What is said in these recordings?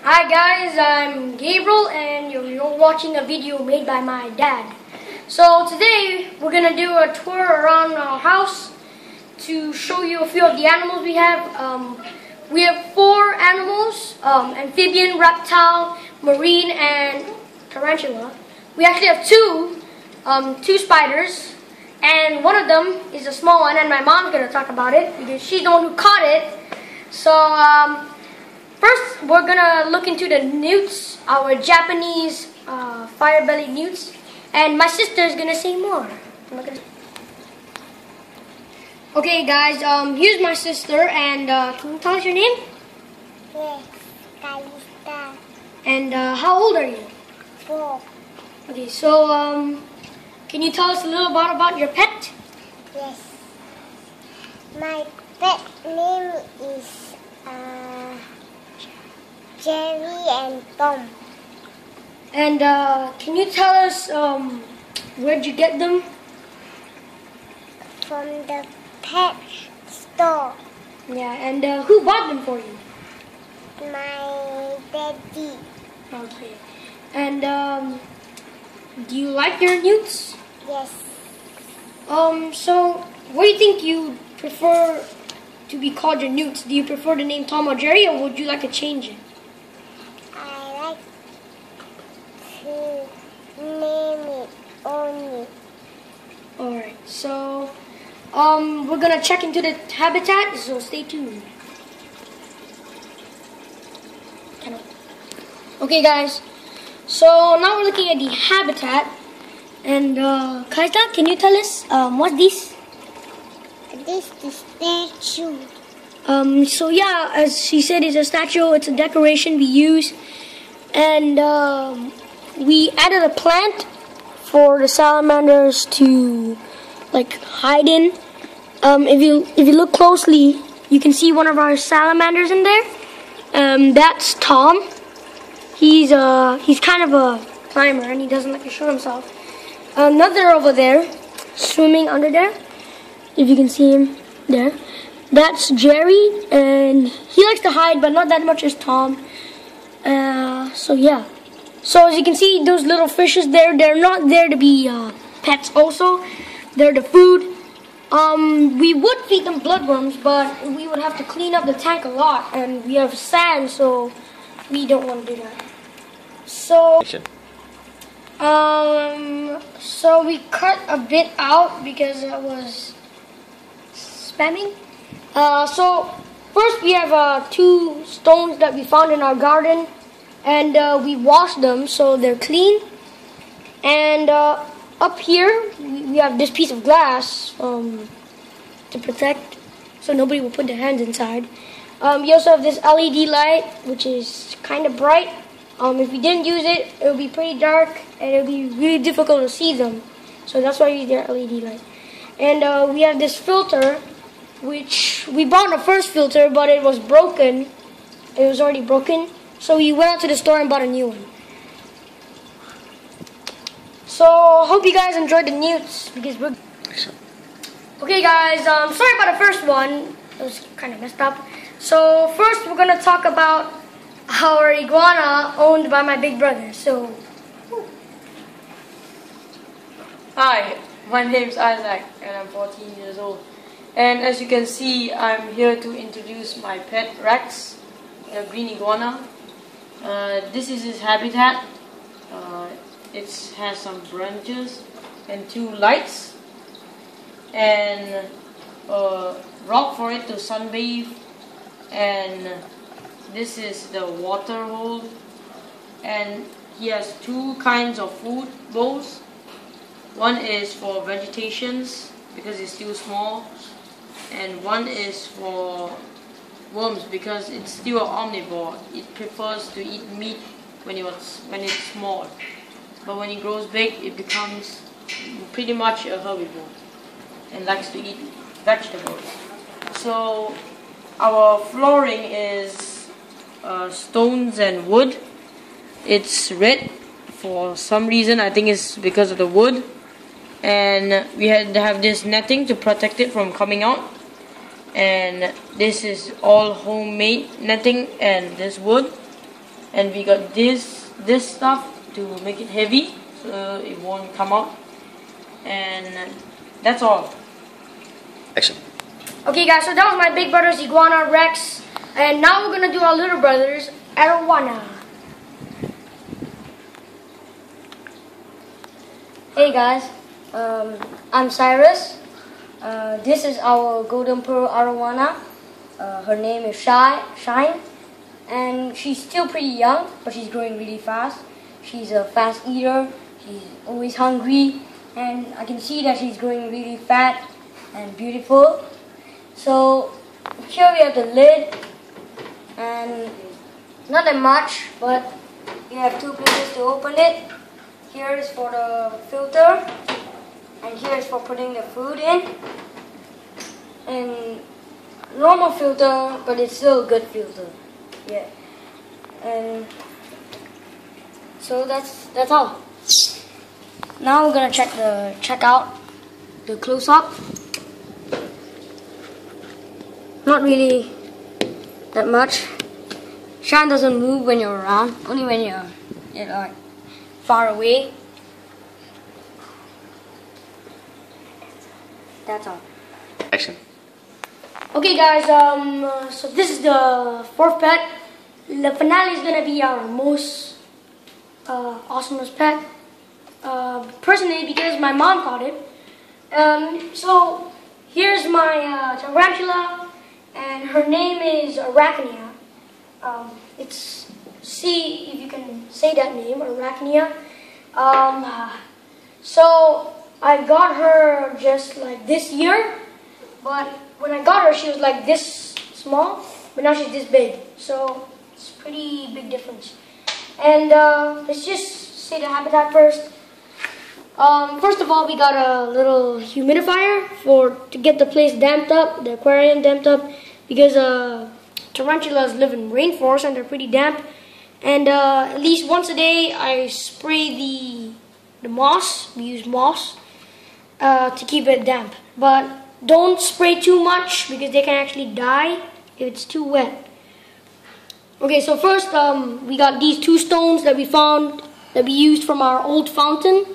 Hi guys, I'm Gabriel and you're watching a video made by my dad. So today we're going to do a tour around our house to show you a few of the animals we have. We have 4 animals, amphibian, reptile, marine, and tarantula. We actually have two spiders, and one of them is a small one, and my mom's going to talk about it because she's the one who caught it. So first, we're gonna look into the newts, our Japanese fire-bellied newts, and my sister is gonna say more. Okay, guys, here's my sister, and can you tell us your name? Yes, Kalista. And how old are you? 4. Okay, so can you tell us a little about your pet? Yes. My pet name is Jerry and Tom. And can you tell us where'd you get them? From the pet store. Yeah, and who bought them for you? My daddy. Okay. And do you like your newts? Yes. So what do you think you prefer to be called your newts? Do you prefer the name Tom or Jerry, or would you like to change it? I like to name it only. Alright, so we're gonna check into the habitat, so stay tuned. Okay guys, so now we're looking at the habitat, and Kaita, can you tell us what's this? This is statue. So yeah, as she said, it's a statue, it's a decoration we use, and we added a plant for the salamanders to like hide in. If you look closely, you can see one of our salamanders in there. That's Tom. He's kind of a climber and he doesn't like to show himself. Another over there, swimming under there. If you can see him there, that's Jerry, and he likes to hide, but not that much as Tom. So yeah. So as you can see, those little fishes there, they're not there to be pets also. They're the food. We would feed them bloodworms, but we would have to clean up the tank a lot, and we have sand, so we don't want to do that. So, so we cut a bit out because it was spamming. So first we have 2 stones that we found in our garden, and we washed them so they're clean. And up here we have this piece of glass to protect, so nobody will put their hands inside. We also have this LED light, which is kind of bright. If we didn't use it, it would be pretty dark and it would be really difficult to see them. So that's why we use their LED light. And we have this filter, which we bought the first filter, but it was broken. It was already broken. So we went out to the store and bought a new one. So hope you guys enjoyed the newts because we're... Okay guys, sorry about the first one. It was kind of messed up. So first we're going to talk about our iguana owned by my big brother. So, hi, my name's Isaac and I'm 14 years old. And as you can see, I'm here to introduce my pet Rex, the green iguana. This is his habitat. It has some branches and 2 lights and a rock for it to sunbathe, and this is the water hole, and he has 2 kinds of food bowls. One is for vegetations because it's still small, and one is for worms because it's still an omnivore. It prefers to eat meat when it's small, but when it grows big, it becomes pretty much a herbivore and likes to eat vegetables. So our flooring is stones and wood. It's red for some reason. I think it's because of the wood, and we had to have this netting to protect it from coming out. And this is all homemade netting and this wood. and we got this stuff to make it heavy so it won't come out, and that's all. Action. Okay guys, so that was my big brother's iguana Rex, and now we're gonna do our little brother's arowana. Hey guys, I'm Cyrus. This is our golden pearl arowana. Her name is Shine, and she's still pretty young, but she's growing really fast. She's a fast eater. She's always hungry, and I can see that she's growing really fat and beautiful. So here we have the lid, and not that much, but you have two places to open it. Here is for the filter, and here is for putting the food in. And normal filter, but it's still a good filter. Yeah. And so that's all. Now we're gonna check out the close up. Not really that much. Shine doesn't move when you're around, only when you're like far away. That's all. Action. Okay guys, so this is the fourth pet. The finale is gonna be our most awesomest pet. Personally, because my mom caught it. So here's my tarantula, and her name is Arachnia. See if you can say that name, Arachnia. So I got her just like this year, but when I got her, she was like this small, but now she's this big. So it's a pretty big difference. And let's just say the habitat first. First of all, we got a little humidifier to get the place damped up, the aquarium damped up, because tarantulas live in rainforests and they're pretty damp. And at least once a day, I spray the moss. We use moss to keep it damp. But don't spray too much because they can actually die if it's too wet. Okay, so first we got these two stones that we found that we used from our old fountain,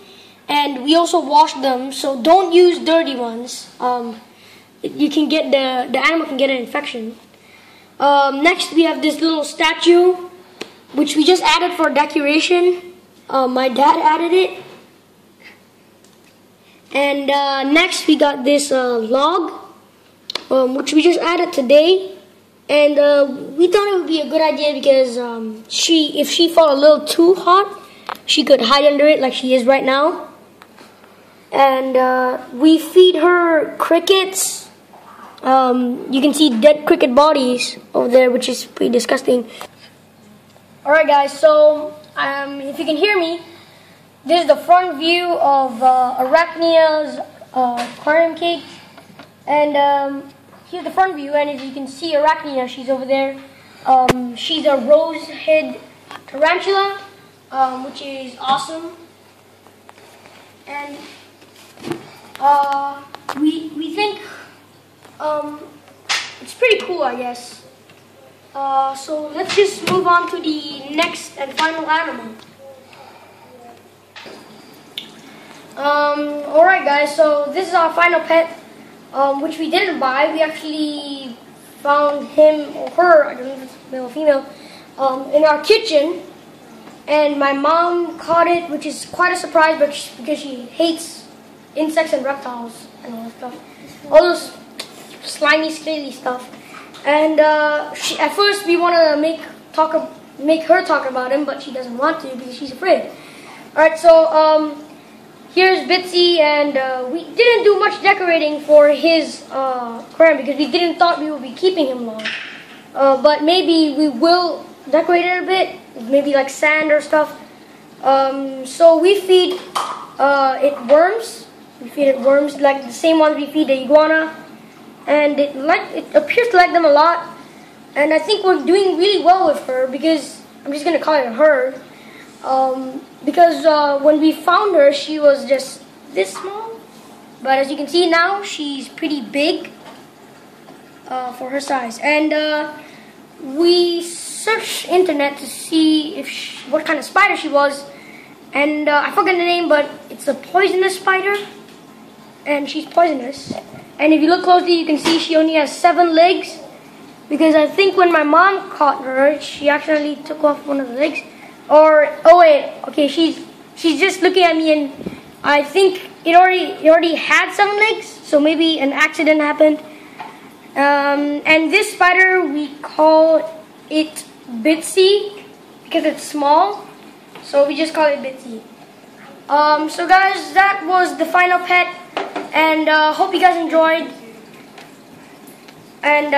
and we also washed them. So don't use dirty ones. You can get the animal can get an infection. Next we have this little statue, which we just added for decoration. My dad added it. And next we got this log, which we just added today. And we thought it would be a good idea because if she felt a little too hot, she could hide under it like she is right now. And we feed her crickets. You can see dead cricket bodies over there, which is pretty disgusting. Alright guys, so if you can hear me, this is the front view of Arachnia's aquarium cage. And here's the front view, and if you can see Arachnia, she's over there. She's a rose-head tarantula, which is awesome. And we think it's pretty cool, I guess. So let's just move on to the next and final animal. Alright guys, so this is our final pet, which we didn't buy. We actually found him or her, I don't know if it's male or female, in our kitchen. And my mom caught it, which is quite a surprise, but because she hates insects and reptiles and all that stuff. All those slimy, scaly stuff. And at first we want to make her talk about him, but she doesn't want to because she's afraid. Alright, so here's Bitsy, and we didn't do much decorating for his aquarium because we didn't thought we would be keeping him long. But maybe we will decorate it a bit, maybe like sand or stuff. So we feed it worms. We feed it worms like the same ones we feed the iguana, and it appears to like them a lot. And I think we're doing really well with her because I'm just gonna call it her. Because when we found her, she was just this small, but as you can see now, she's pretty big for her size. And we searched internet to see if what kind of spider she was, and I forgot the name, but it's a poisonous spider, and she's poisonous. And if you look closely, you can see she only has 7 legs, because I think when my mom caught her, she accidentally took off one of the legs. Or oh wait, okay, she's just looking at me, and I think it already had 7 legs, so maybe an accident happened. And this spider, we call it Bitsy because it's small, so we just call it Bitsy. So guys, that was the final pet, and hope you guys enjoyed. And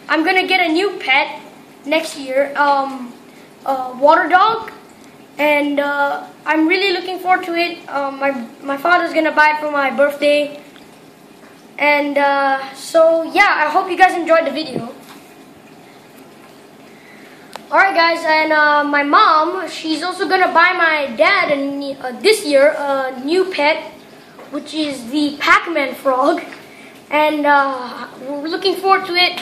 I'm gonna get a new pet next year, a water dog, and I'm really looking forward to it. My father's gonna buy it for my birthday. And so yeah, I hope you guys enjoyed the video. Alright guys, and my mom, she's also gonna buy my dad this year a new pet, which is the Pac-Man frog, and we're looking forward to it.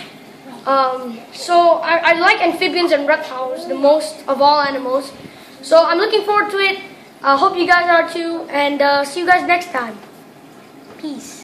So I like amphibians and reptiles the most of all animals, so I'm looking forward to it. I hope you guys are too, and see you guys next time. Peace.